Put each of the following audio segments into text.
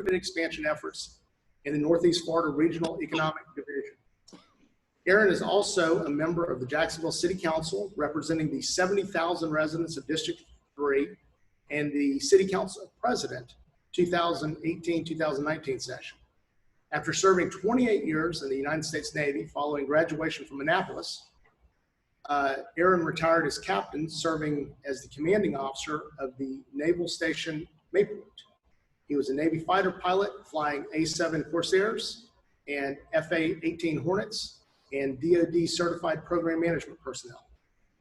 expansion efforts in the Northeast Florida Regional Economic Division. Aaron is also a member of the Jacksonville City Council, representing the 70,000 residents of District 3 and the City Council President 2018-2019 session. After serving 28 years in the United States Navy following graduation from Annapolis, Aaron retired as captain, serving as the commanding officer of the Naval Station Maplewood. He was a Navy fighter pilot flying A-7 Corsairs and FA-18 Hornets and DoD certified program management personnel.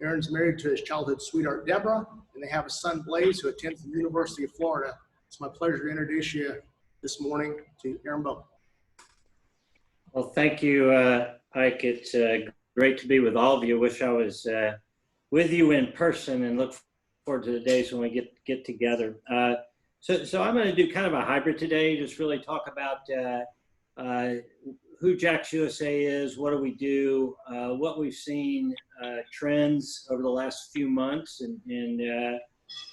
Aaron's married to his childhood sweetheart, Deborah, and they have a son, Blaze, who attends the University of Florida. It's my pleasure to introduce you this morning to Aaron Bowman. Well, thank you, Ike. It's great to be with all of you. Wish I was with you in person, and look forward to the days when we get together. So I'm going to do kind of a hybrid today, just really talk about who Jax USA is, what do we do, what we've seen, trends over the last few months, and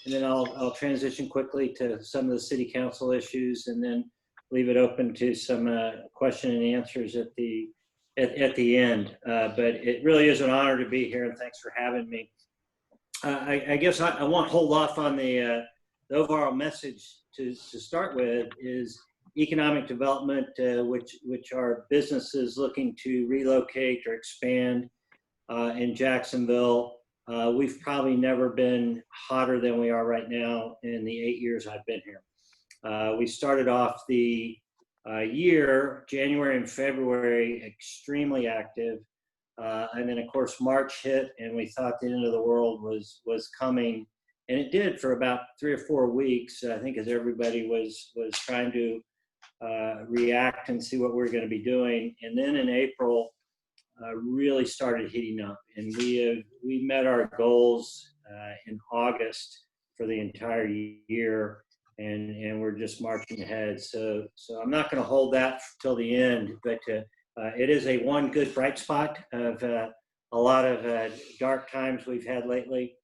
then I'll transition quickly to some of the city council issues, and then leave it open to some question and answers at the end. But it really is an honor to be here, and thanks for having me. I guess I won't hold off on the overall message to start with is economic development, which are businesses looking to relocate or expand in Jacksonville. We've probably never been hotter than we are right now in the 8 years I've been here. We started off the year, January and February, extremely active. And then of course March hit, and we thought the end of the world was coming. And it did for about 3 or 4 weeks, I think, as everybody was trying to react and see what we were going to be doing. And then in April, really started heating up. And we met our goals in August for the entire year, and we're just marching ahead. So I'm not going to hold that till the end, but it is one good bright spot of a lot of dark times we've had lately.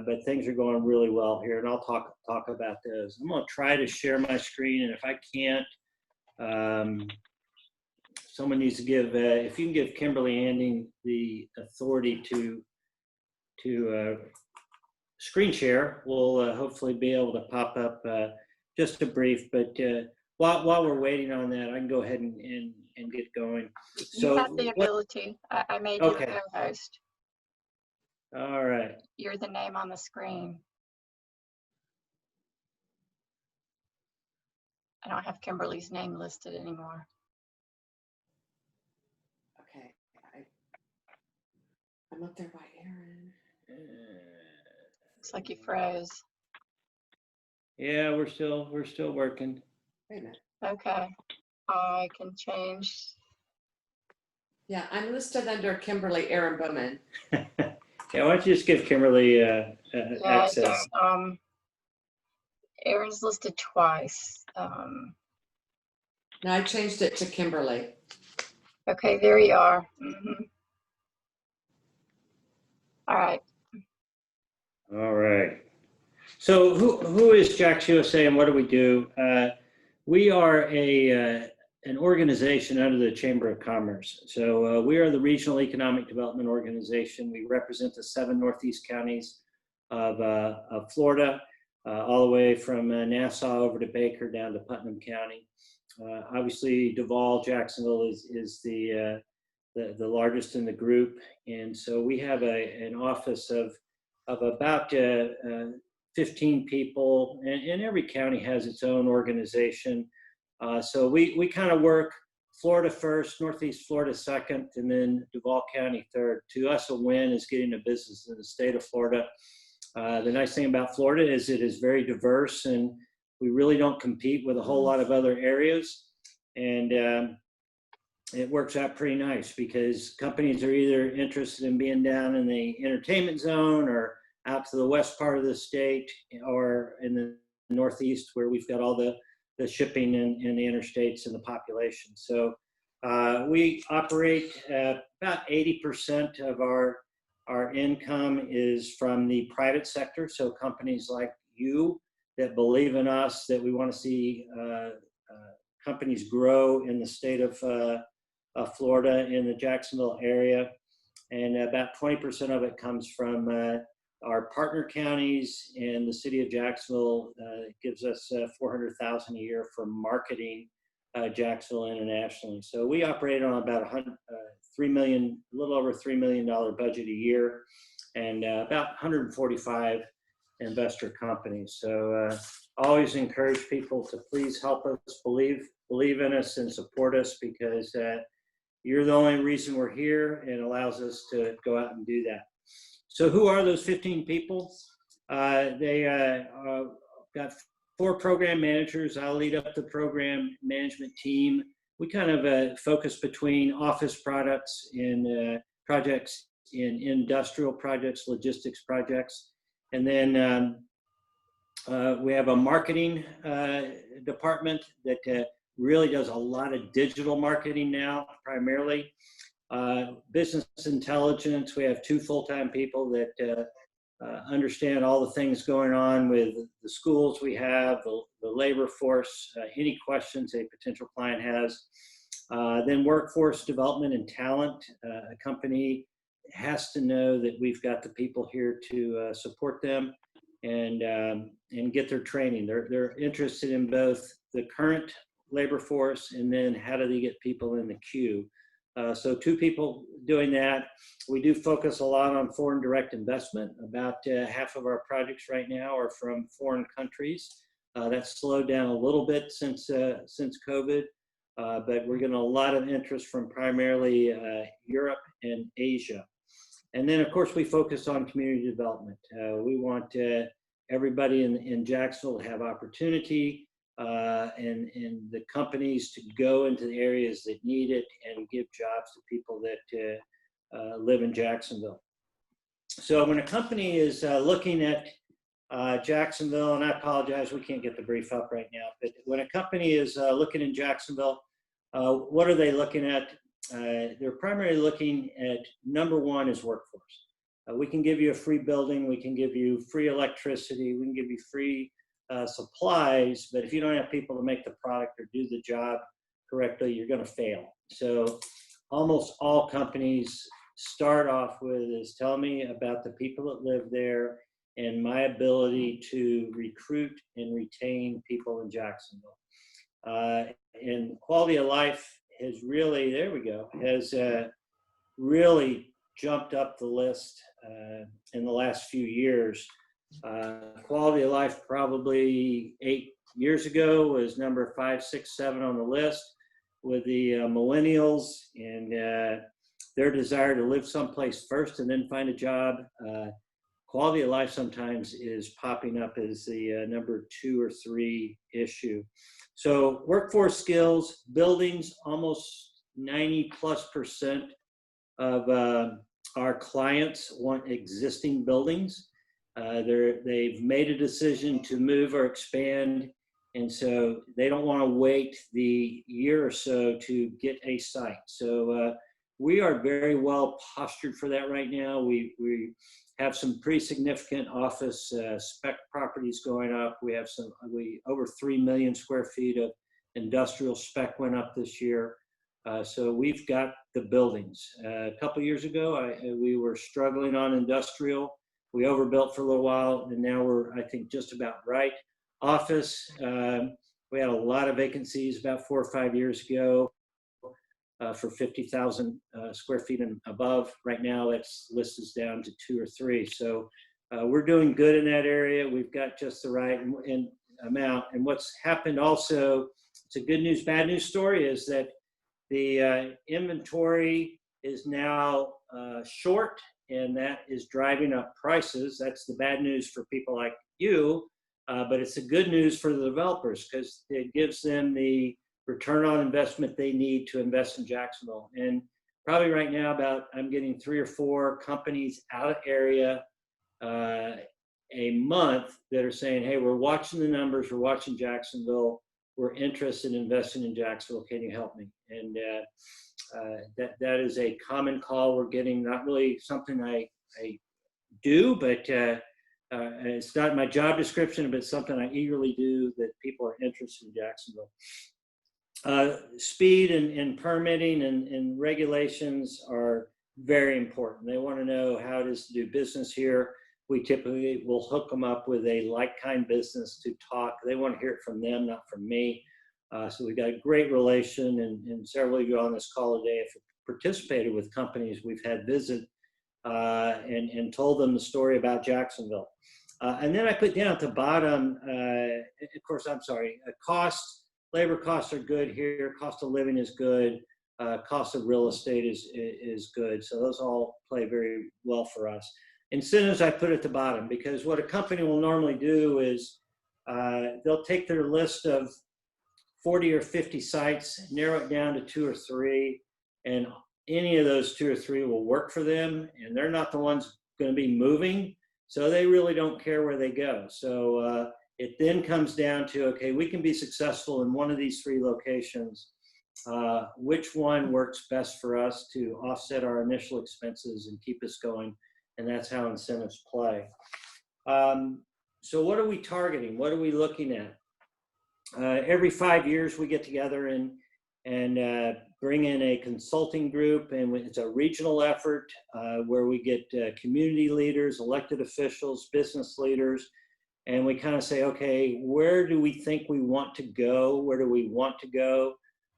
But things are going really well here, and I'll talk about those. I'm going to try to share my screen, and if I can't, someone needs to give, if you can give Kimberly Anding the authority to screen share, we'll hopefully be able to pop up just a brief. But while we're waiting on that, I can go ahead and get going. So you have the ability. I made you co-host. All right. You're the name on the screen. I don't have Kimberly's name listed anymore. Okay, I'm up there by Aaron. Looks like you froze. Yeah, we're still working. Wait a minute. Okay, I can change. Yeah, I'm listed under Kimberly Aaron Bowman. Yeah, why don't you just give Kimberly access? Aaron's listed twice. No, I changed it to Kimberly. Okay, there you are. Mm-hmm. All right. All right. So who is Jax USA, and what do we do? We are an organization under the Chamber of Commerce. So we are the Regional Economic Development Organization. We represent the 7 Northeast counties of Florida, all the way from Nassau over to Baker down to Putnam County. Obviously, Duval, Jacksonville is the largest in the group, and so we have an office of about 15 people, and every county has its own organization. So we kind of work Florida first, Northeast Florida second, and then Duval County third. To us, a win is getting a business in the state of Florida. The nice thing about Florida is it is very diverse, and we really don't compete with a whole lot of other areas. And it works out pretty nice because companies are either interested in being down in the entertainment zone or out to the west part of the state, or in the Northeast where we've got all the shipping and the interstates and the population. So we operate about 80% of our income is from the private sector. So companies like you that believe in us, that we want to see companies grow in the state of Florida in the Jacksonville area. And about 20% of it comes from our partner counties, and the city of Jacksonville gives us $400,000 a year for marketing Jacksonville internationally. So we operate on about a little over $3 million budget a year, and about 145 investor companies. So always encourage people to please help us, believe in us and support us, because you're the only reason we're here, and allows us to go out and do that. So who are those 15 people? They got 4 program managers. I'll lead up the program management team. We kind of focus between office products and projects in industrial projects, logistics projects. And then we have a marketing department that really does a lot of digital marketing now, primarily. Business intelligence, we have 2 full-time people that understand all the things going on with the schools we have, the labor force, any questions a potential client has. Then workforce development and talent. A company has to know that we've got the people here to support them and get their training. They're interested in both the current labor force, and then how do they get people in the queue. So 2 people doing that. We do focus a lot on foreign direct investment. About half of our projects right now are from foreign countries. That's slowed down a little bit since COVID, but we're getting a lot of interest from primarily Europe and Asia. And then, of course, we focus on community development. We want everybody in Jacksonville to have opportunity, and the companies to go into the areas that need it and give jobs to people that live in Jacksonville. So when a company is looking at Jacksonville, and I apologize, we can't get the brief up right now, but when a company is looking in Jacksonville, what are they looking at? They're primarily looking at, number 1 is workforce. We can give you a free building, we can give you free electricity, we can give you free supplies, but if you don't have people to make the product or do the job correctly, you're going to fail. So almost all companies start off with is, tell me about the people that live there and my ability to recruit and retain people in Jacksonville. And quality of life has really, has really jumped up the list in the last few years. Quality of life probably 8 years ago was number 5, 6, 7 on the list, with the millennials and their desire to live someplace first and then find a job. Quality of life sometimes is popping up as the number 2 or 3 issue. So workforce skills, buildings, almost 90+% of our clients want existing buildings. They've made a decision to move or expand, and so they don't want to wait the year or so to get a site. So we are very well postured for that right now. We have some pretty significant office spec properties going up. We have over 3 million square feet of industrial spec went up this year. So we've got the buildings. A couple years ago, we were struggling on industrial. We overbuilt for a little while, and now we're, I think, just about right. Office, we had a lot of vacancies about 4 or 5 years ago for 50,000 square feet and above. Right now, that's list is down to 2 or 3. So we're doing good in that area. We've got just the right amount. And what's happened also, it's a good news, bad news story, is that the inventory is now short, and that is driving up prices. That's the bad news for people like you, but it's a good news for the developers because it gives them the return on investment they need to invest in Jacksonville. And probably right now, I'm getting 3 or 4 companies out of area a month that are saying, hey, we're watching the numbers, we're watching Jacksonville, we're interested in investing in Jacksonville, can you help me? And that is a common call we're getting, not really something I do, but it's not my job description, but it's something I eagerly do, that people are interested in Jacksonville. Speed and permitting and regulations are very important. They want to know how it is to do business here. We typically will hook them up with a like-kind business to talk. They want to hear it from them, not from me. So we got a great relation, and several of you on this call today have participated with companies we've had visit and told them the story about Jacksonville. And then I put down at the bottom, of course, I'm sorry, labor costs are good here, cost of living is good, cost of real estate is good. So those all play very well for us. Incentives I put at the bottom, because what a company will normally do is they'll take their list of 40 or 50 sites, narrow it down to 2 or 3, and any of those 2 or 3 will work for them, and they're not the ones going to be moving, so they really don't care where they go. So it then comes down to, okay, we can be successful in one of these 3 locations. Which one works best for us to offset our initial expenses and keep us going? And that's how incentives play. So what are we targeting? What are we looking at? Every 5 years we get together and bring in a consulting group, and it's a regional effort where we get community leaders, elected officials, business leaders, and we kind of say, okay, where do we think we want to go? Where do we want to go?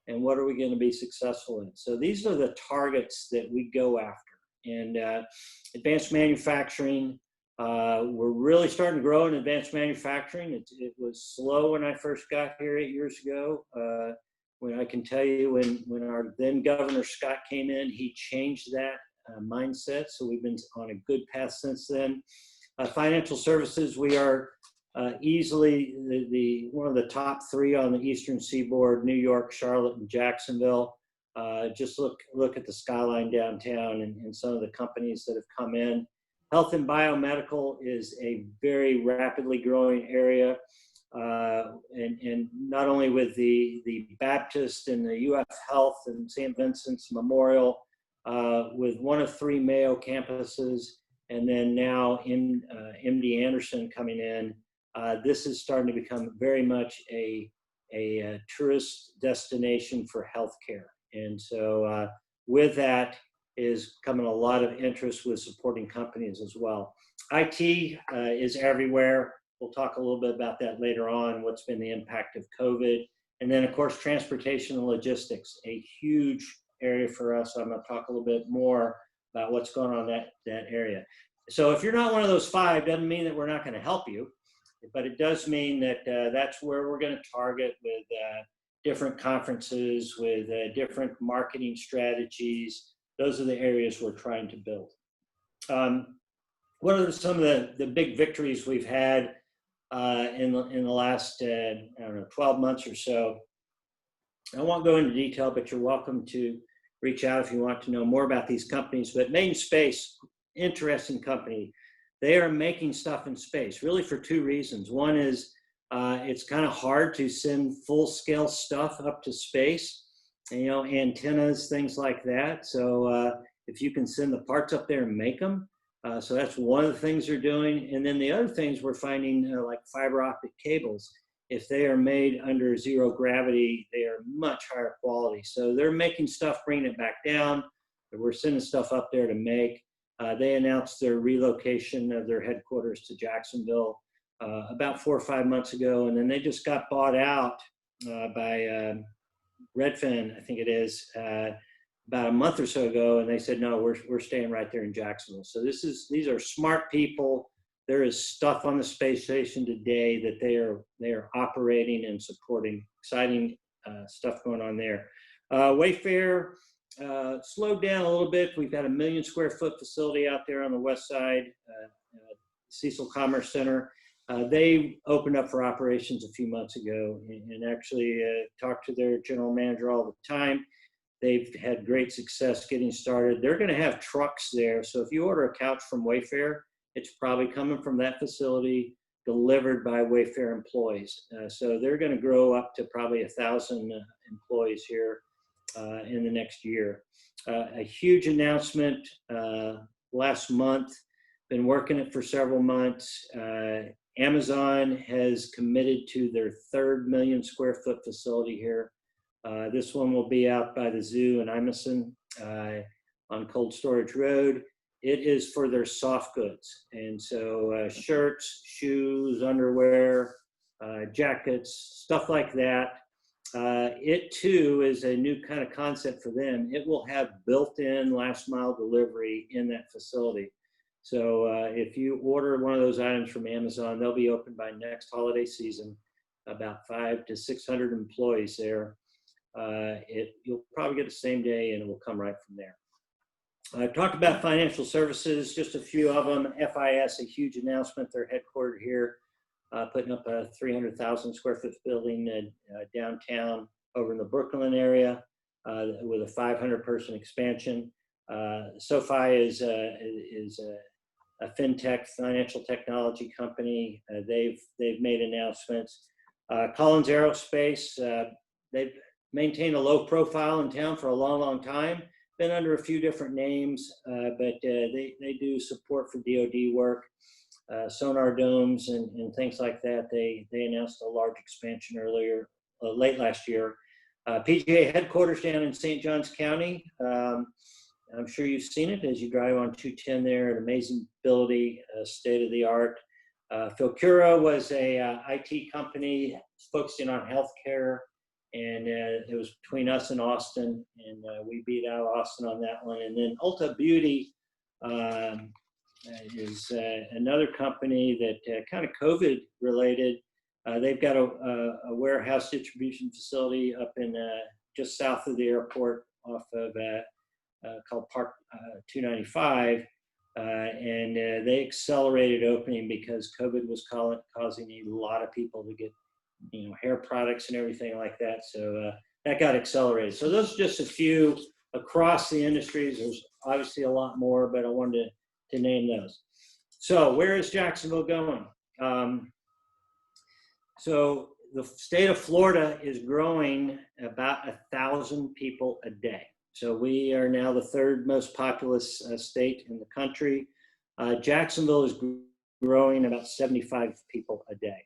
And what are we going to be successful in? So these are the targets that we go after. And advanced manufacturing, we're really starting to grow in advanced manufacturing. It was slow when I first got here 8 years ago. When I can tell you, when our then Governor Scott came in, he changed that mindset. So we've been on a good path since then. Financial services, we are easily one of the top 3 on the Eastern Seaboard: New York, Charlotte, and Jacksonville. Just look at the skyline downtown and some of the companies that have come in. Health and biomedical is a very rapidly growing area. And not only with the Baptist and the UF Health and St. Vincent's Memorial, with one of 3 Mayo campuses, and then now in MD Anderson coming in, this is starting to become very much a tourist destination for healthcare. And so with that is coming a lot of interest with supporting companies as well. IT is everywhere. We'll talk a little bit about that later on, what's been the impact of COVID. And then, of course, transportation and logistics, a huge area for us. I'm going to talk a little bit more about what's going on in that area. So if you're not one of those 5, doesn't mean that we're not going to help you, but it does mean that that's where we're going to target with different conferences, with different marketing strategies. Those are the areas we're trying to build. What are some of the big victories we've had in the last, I don't know, 12 months or so? I won't go into detail, but you're welcome to reach out if you want to know more about these companies. But Main Space, interesting company. They are making stuff in space, really for 2 reasons. One is it's kind of hard to send full-scale stuff up to space, and, antennas, things like that. So if you can send the parts up there and make them, so that's one of the things they're doing. And then the other things we're finding, like fiber optic cables, if they are made under 0 gravity, they are much higher quality. So they're making stuff, bringing it back down. We're sending stuff up there to make. They announced their relocation of their headquarters to Jacksonville about 4 or 5 months ago. And then they just got bought out by Redfin, I think it is, about a month or so ago. And they said, no, we're staying right there in Jacksonville. So these are smart people. There is stuff on the space station today that they are operating and supporting. Exciting stuff going on there. Wayfair slowed down a little bit. We've got a 1 million square foot facility out there on the west side, Cecil Commerce Center. They opened up for operations a few months ago and actually talked to their general manager all the time. They've had great success getting started. They're going to have trucks there. So if you order a couch from Wayfair, it's probably coming from that facility, delivered by Wayfair employees. So they're going to grow up to probably 1,000 employees here in the next year. A huge announcement last month, been working it for several months. Amazon has committed to their 3rd 1 million square foot facility here. This one will be out by the zoo in Imeson on Cold Storage Road. It is for their soft goods. And so shirts, shoes, underwear, jackets, stuff like that. It too is a new kind of concept for them. It will have built-in last mile delivery in that facility. So if you order one of those items from Amazon, they'll be open by next holiday season. About 500 to 600 employees there. You'll probably get the same day and it will come right from there. I've talked about financial services, just a few of them. FIS, a huge announcement. They're headquartered here, putting up a 300,000 square foot building downtown over in the Brooklyn area with a 500 person expansion. SoFi is a fintech financial technology company. They've made announcements. Collins Aerospace, they've maintained a low profile in town for a long time. Been under a few different names, but they do support for DoD work, sonar domes and things like that. They announced a large expansion late last year. PGA headquarters down in St. Johns County. I'm sure you've seen it as you drive on 210 there. An amazing facility, state of the art. Philcura was a IT company focusing on healthcare. And it was between us and Austin, and we beat out Austin on that one. And then Ulta Beauty is another company that kind of COVID related. They've got a warehouse distribution facility up in just south of the airport off of called Park 295. And they accelerated opening because COVID was causing a lot of people to get hair products and everything like that. So that got accelerated. So those are just a few across the industries. There's obviously a lot more, but I wanted to name those. So where is Jacksonville going? So the state of Florida is growing about 1,000 people a day. So we are now the third most populous state in the country. Jacksonville is growing about 75 people a day.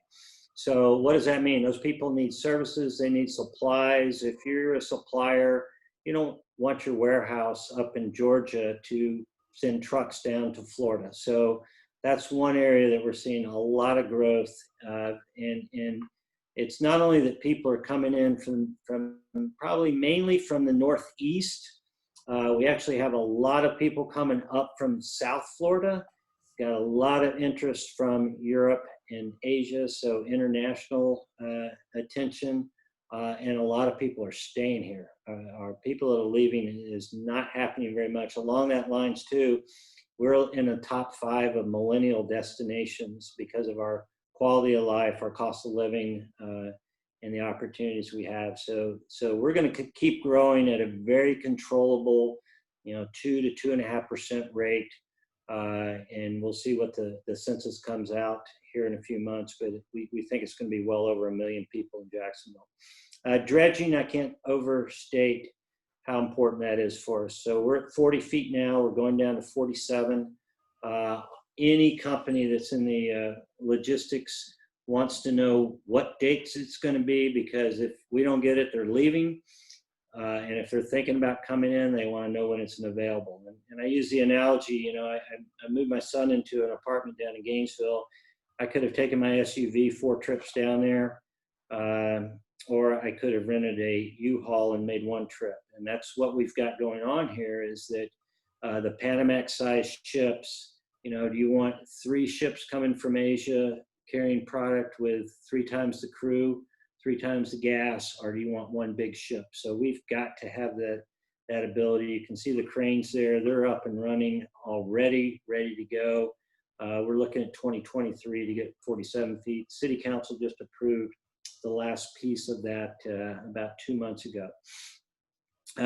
So what does that mean? Those people need services, they need supplies. If you're a supplier, you don't want your warehouse up in Georgia to send trucks down to Florida. So that's one area that we're seeing a lot of growth. And it's not only that people are coming in from probably mainly from the Northeast. We actually have a lot of people coming up from South Florida. Got a lot of interest from Europe and Asia, so international attention, and a lot of people are staying here. Our people that are leaving is not happening very much. Along that lines too, we're in the top 5 of millennial destinations because of our quality of life, our cost of living, and the opportunities we have. So we're going to keep growing at a very controllable, 2 to 2.5% rate. And we'll see what the census comes out here in a few months, but we think it's going to be well over 1 million people in Jacksonville. Dredging, I can't overstate how important that is for us. So we're at 40 feet now. We're going down to 47. Any company that's in the logistics wants to know what dates it's going to be, because if we don't get it, they're leaving. And if they're thinking about coming in, they want to know when it's available. And I use the analogy, I moved my son into an apartment down in Gainesville. I could have taken my SUV 4 trips down there, or I could have rented a U-Haul and made 1 trip. And that's what we've got going on here, is that the Panamax-sized ships, do you want 3 ships coming from Asia carrying product with 3 times the crew, 3 times the gas, or do you want 1 big ship? So we've got to have that ability. You can see the cranes there. They're up and running already, ready to go. We're looking at 2023 to get 47 feet. City Council just approved the last piece of that about 2 months ago.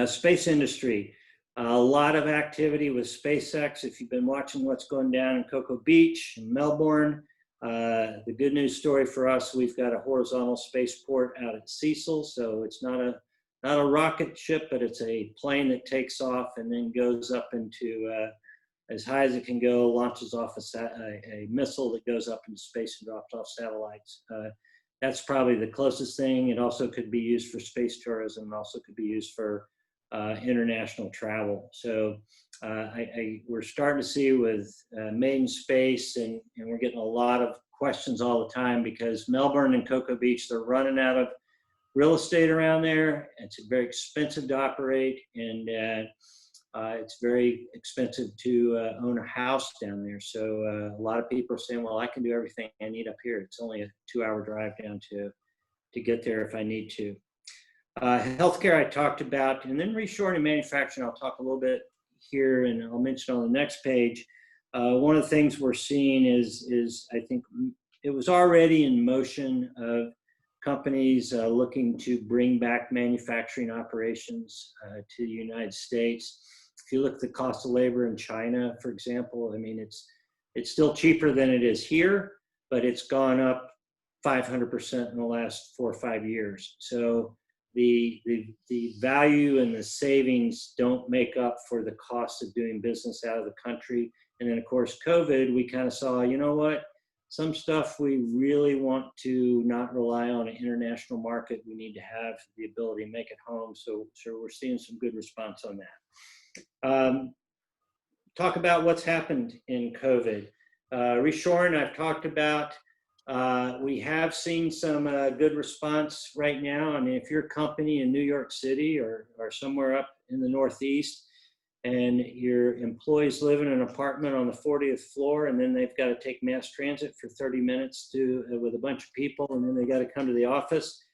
Space industry. A lot of activity with SpaceX. If you've been watching what's going down in Cocoa Beach and Melbourne, the good news story for us, we've got a horizontal spaceport out at Cecil. So it's not a rocket ship, but it's a plane that takes off and then goes up into as high as it can go, launches off a missile that goes up into space and drops off satellites. that's probably the closest thing. It also could be used for space tourism, also could be used for international travel. So we're starting to see with Made in Space, and we're getting a lot of questions all the time because Melbourne and Cocoa Beach, they're running out of real estate around there. It's very expensive to operate, and it's very expensive to own a house down there. So a lot of people are saying, well, I can do everything I need up here. It's only a 2-hour drive down to get there if I need to. Healthcare I talked about, and then reshoring and manufacturing I'll talk a little bit here, and I'll mention on the next page. One of the things we're seeing is I think it was already in motion of companies looking to bring back manufacturing operations to the United States. If you look at the cost of labor in China, for example, I mean, it's still cheaper than it is here, but it's gone up 500% in the last 4 or 5 years. So the value and the savings don't make up for the cost of doing business out of the country. And then of course, COVID, we kind of saw, you know what, some stuff we really want to not rely on an international market. We need to have the ability to make it home. So we're seeing some good response on that. Talk about what's happened in COVID. Reshoring, I've talked about. We have seen some good response right now. I mean, if you're a company in New York City or somewhere up in the Northeast, and your employees live in an apartment on the 40th floor, and then they've got to take mass transit for 30 minutes with a bunch of people, and then they got to come to the office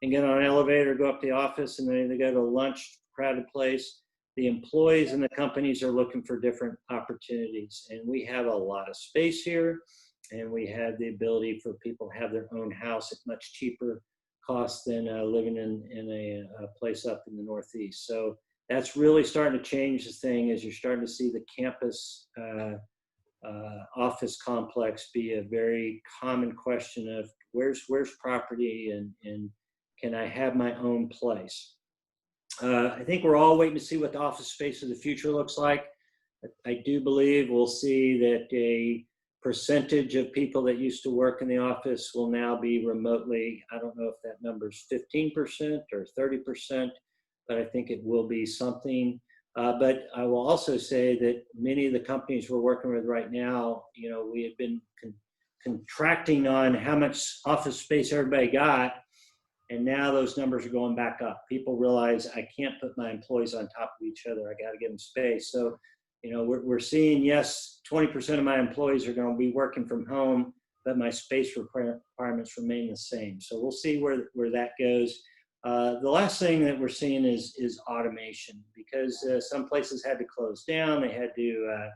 and get on an elevator, go up to the office, and then they go to lunch, crowded place. The employees and the companies are looking for different opportunities, and we have a lot of space here, and we have the ability for people to have their own house at much cheaper cost than living in a place up in the Northeast. So that's really starting to change the thing, as you're starting to see the campus office complex be a very common question of where's property and can I have my own place? I think we're all waiting to see what the office space of the future looks like. I do believe we'll see that a percentage of people that used to work in the office will now be remotely. I don't know if that number is 15% or 30%, but I think it will be something. But I will also say that many of the companies we're working with right now, you know, we have been contracting on how much office space everybody got, and now those numbers are going back up. People realize I can't put my employees on top of each other. I got to give them space. So, you know, we're seeing, yes, 20% of my employees are going to be working from home, but my space requirements remain the same. So we'll see where that goes. The last thing that we're seeing is automation, because some places had to close down. They had to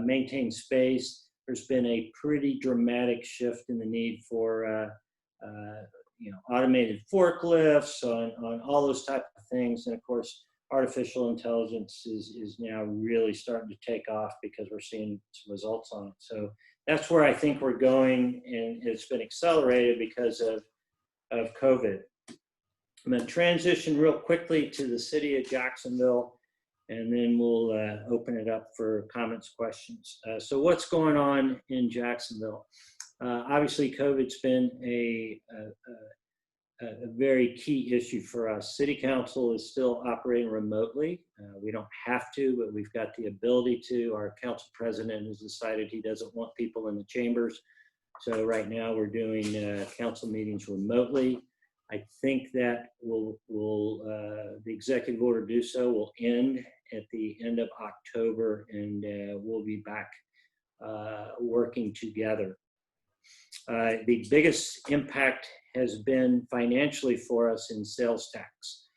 maintain space. There's been a pretty dramatic shift in the need for you know, automated forklifts on all those type of things. And of course, artificial intelligence is now really starting to take off because we're seeing some results on it. So that's where I think we're going, and it's been accelerated because of COVID. I'm going to transition real quickly to the city of Jacksonville, and then we'll open it up for comments, questions. So what's going on in Jacksonville? Obviously, COVID's been a very key issue for us. City Council is still operating remotely. We don't have to, but we've got the ability to. Our council president has decided he doesn't want people in the chambers. So right now we're doing council meetings remotely. I think that the executive order to do so will end at the end of October, and we'll be back working together. The biggest impact has been financially for us in sales tax,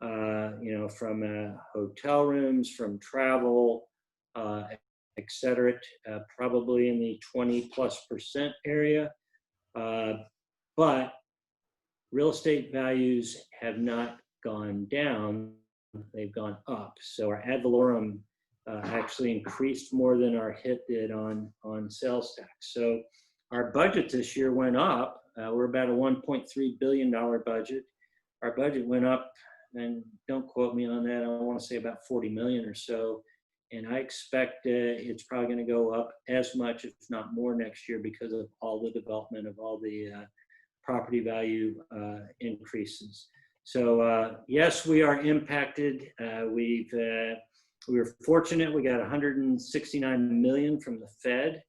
you know, from hotel rooms, from travel, et cetera, probably in the 20+% area. But real estate values have not gone down, they've gone up. So our ad valorem actually increased more than our hit did on sales tax. So our budget this year went up. We're about a $1.3 billion budget. Our budget went up, and don't quote me on that, I want to say about 40 million or so. And I expect it's probably going to go up as much, if not more, next year because of all the development of all the property value increases. So yes, we are impacted. We were fortunate. We got $169 million from the Fed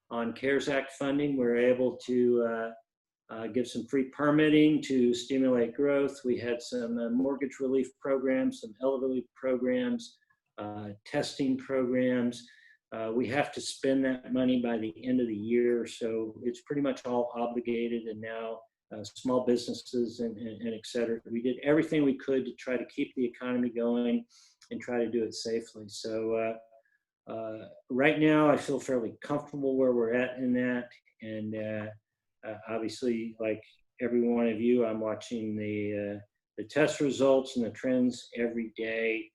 on CARES Act funding. We were able to give some free permitting to stimulate growth. We had some mortgage relief programs, some elderly programs, testing programs. We have to spend that money by the end of the year, so it's pretty much all obligated, and now small businesses and et cetera. We did everything we could to try to keep the economy going and try to do it safely. So right now I feel fairly comfortable where we're at in that, and obviously, like every one of you, I'm watching the test results and the trends every day,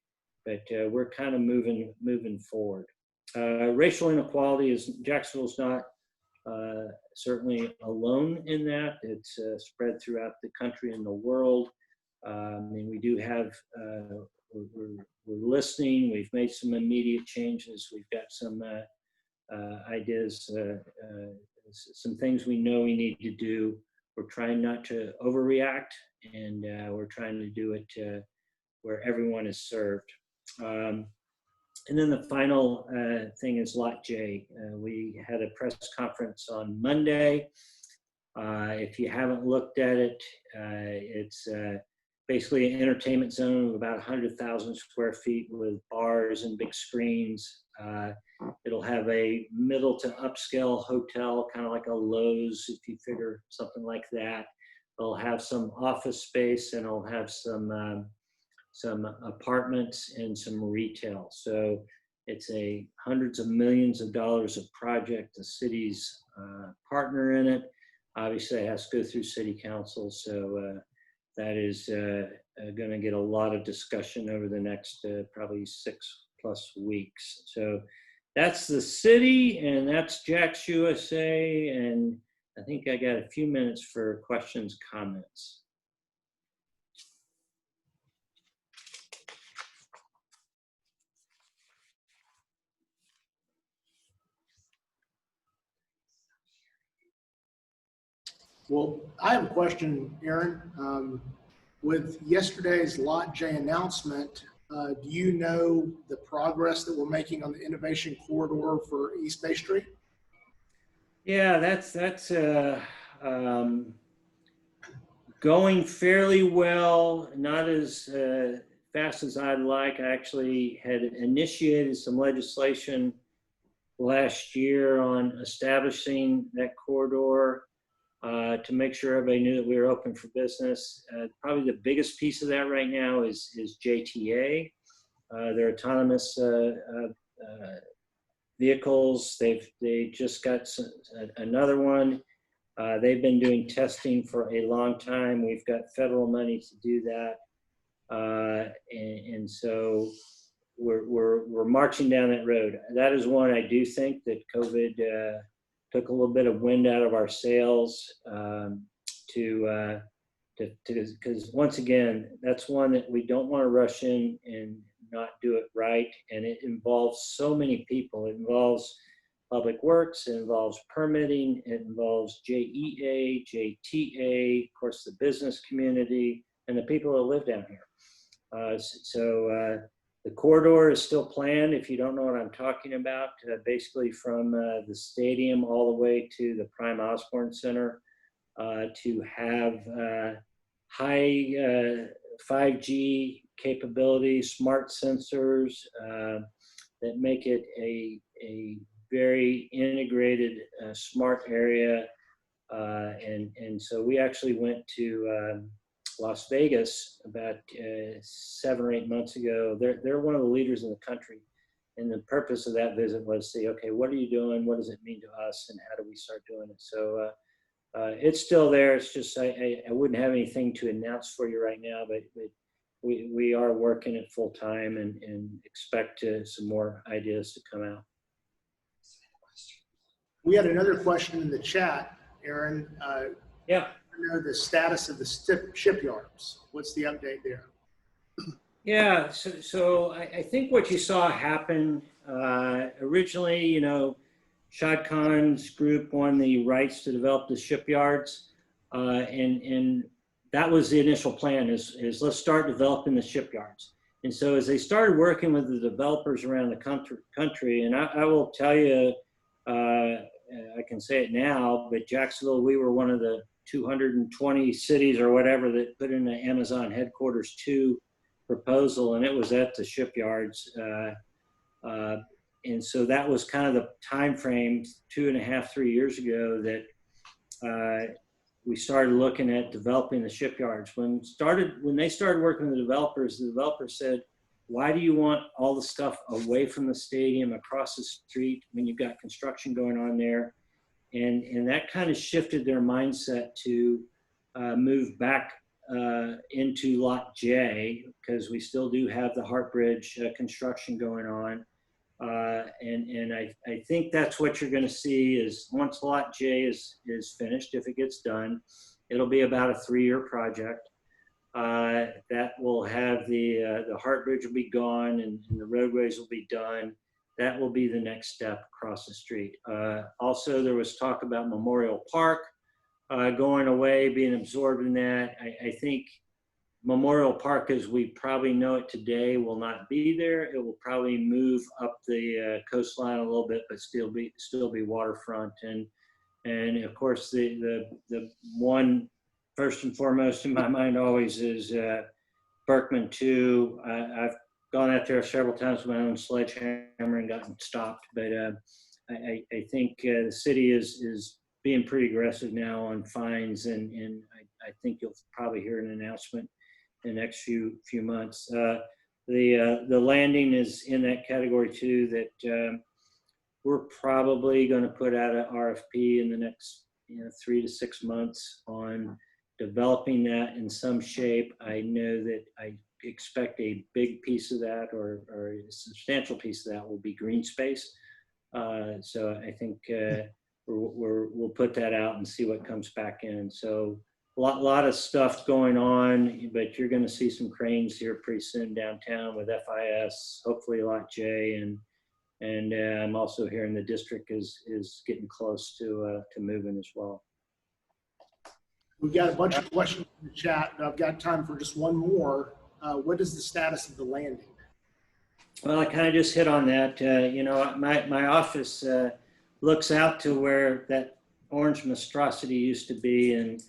but we're kind of moving forward. Racial inequality Jacksonville's not certainly alone in that. It's spread throughout the country and the world. I mean, we do have, we're listening. We've made some immediate changes. We've got some ideas, some things we know we need to do. We're trying not to overreact, and we're trying to do it where everyone is served. And then the final thing is Lot J. We had a press conference on Monday. If you haven't looked at it, it's basically an entertainment zone of about 100,000 square feet with bars and big screens. It'll have a middle to upscale hotel, kind of like a Lowe's, if you figure something like that. It'll have some office space, and it'll have some apartments and some retail. So it's a hundreds of millions of dollars of project. The city's partner in it. Obviously, it has to go through city council. So that is going to get a lot of discussion over the next probably 6+ weeks. So that's the city, and that's Jax USA. And I think I got a few minutes for questions, comments. Well, I have a question, Aaron. With yesterday's Lot J announcement, do you know the progress that we're making on the innovation corridor for East Bay Street? Yeah, that's going fairly well, not as fast as I'd like. I actually had initiated some legislation last year on establishing that corridor to make sure everybody knew that we were open for business. Probably the biggest piece of that right now is JTA. Their autonomous vehicles. They just got another one. They've been doing testing for a long time. We've got federal money to do that, and so we're marching down that road. That is one I do think that COVID took a little bit of wind out of our sails because once again, that's one that we don't want to rush in and not do it right. And it involves so many people. It involves public works, it involves permitting, it involves JEA, JTA, of course, the business community, and the people that live down here. The corridor is still planned, if you don't know what I'm talking about, basically from the stadium all the way to the Prime Osborne Center to have high 5G capability, smart sensors that make it a very integrated, smart area. And so we actually went to Las Vegas about 7 or 8 months ago. They're one of the leaders in the country. And the purpose of that visit was to say, okay, what are you doing? What does it mean to us? And how do we start doing it? So it's still there. It's just, I wouldn't have anything to announce for you right now, but we are working it full time and expect some more ideas to come out. We had another question in the chat, Aaron. Yeah. I know the status of the shipyards. What's the update there? Yeah, so I think what you saw happen originally, you know, Shad Khan's group won the rights to develop the shipyards. And that was the initial plan is let's start developing the shipyards. And so as they started working with the developers around the country, and I will tell you, I can say it now, but Jacksonville, we were one of the 220 cities or whatever that put in the Amazon Headquarters 2 proposal, and it was at the shipyards. And so that was kind of the time frame 2.5, 3 years ago that we started looking at developing the shipyards. When they started working with the developers said, why do you want all the stuff away from the stadium across the street when you've got construction going on there? And that kind of shifted their mindset to move back into Lot J, because we still do have the Hart Bridge construction going on. And I think that's what you're going to see is once Lot J is finished, if it gets done, it'll be about a 3-year project. That will have the Hart Bridge will be gone and the roadways will be done. That will be the next step across the street. Also, there was talk about Memorial Park going away, being absorbed in that. I think Memorial Park, as we probably know it today, will not be there. It will probably move up the coastline a little bit, but still be waterfront. And of course, the one first and foremost in my mind always is Berkman 2. I've gone out there several times with my own sledgehammer and gotten stopped, but I think the city is being pretty aggressive now on fines, and I think you'll probably hear an announcement in the next few months. The landing is in that category too, that we're probably going to put out an RFP in the next 3 to 6 months on developing that in some shape. I know that I expect a big piece of that or a substantial piece of that will be green space. So I think we'll put that out and see what comes back in. So a lot of stuff going on, but you're going to see some cranes here pretty soon downtown with FIS, hopefully Lot J, and I'm also hearing the district is getting close to moving as well. We've got a bunch of questions in the chat, but I've got time for just one more. What is the status of the landing? Well, I kind of just hit on that. My office looks out to where that orange monstrosity used to be, and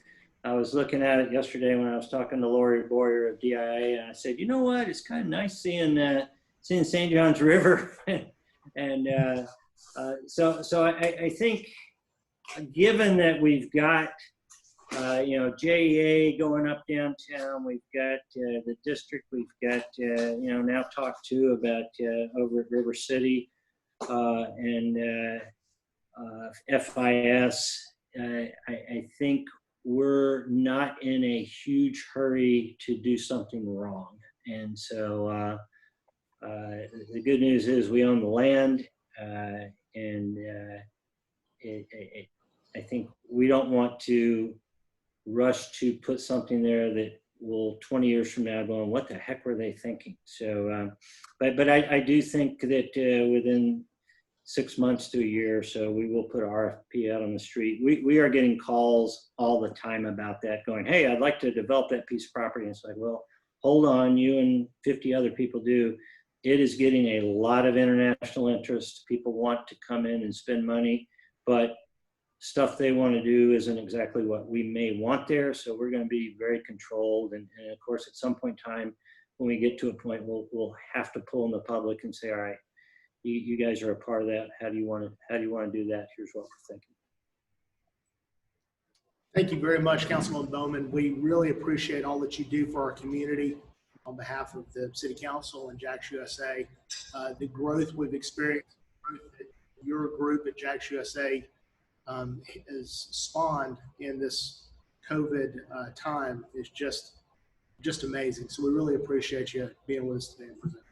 I was looking at it yesterday when I was talking to Lori Boyer of DIA, and I said, you know what? It's kind of nice seeing St. John's River, and so I think, given that we've got JEA going up downtown, we've got the district, we've got now talked to about over at River City and FIS. I think we're not in a huge hurry to do something wrong, and so the good news is we own the land, and I think we don't want to rush to put something there that will 20 years from now going, what the heck were they thinking? So, but I do think that within 6 months to a year or so, we will put an RFP out on the street. We are getting calls all the time about that going, hey, I'd like to develop that piece of property. And it's like, well, hold on, you and 50 other people do. It is getting a lot of international interest. People want to come in and spend money, but stuff they want to do isn't exactly what we may want there. So we're going to be very controlled. And of course, at some point in time, when we get to a point, we'll have to pull in the public and say, all right, you guys are a part of that. How do you want to do that? Here's what we're thinking. Thank you very much, Councilman Bowman. We really appreciate all that you do for our community on behalf of the City Council and JAX USA. The growth we've experienced, your group at JAX USA has spawned in this COVID time is just amazing. So we really appreciate you being with us today and presenting.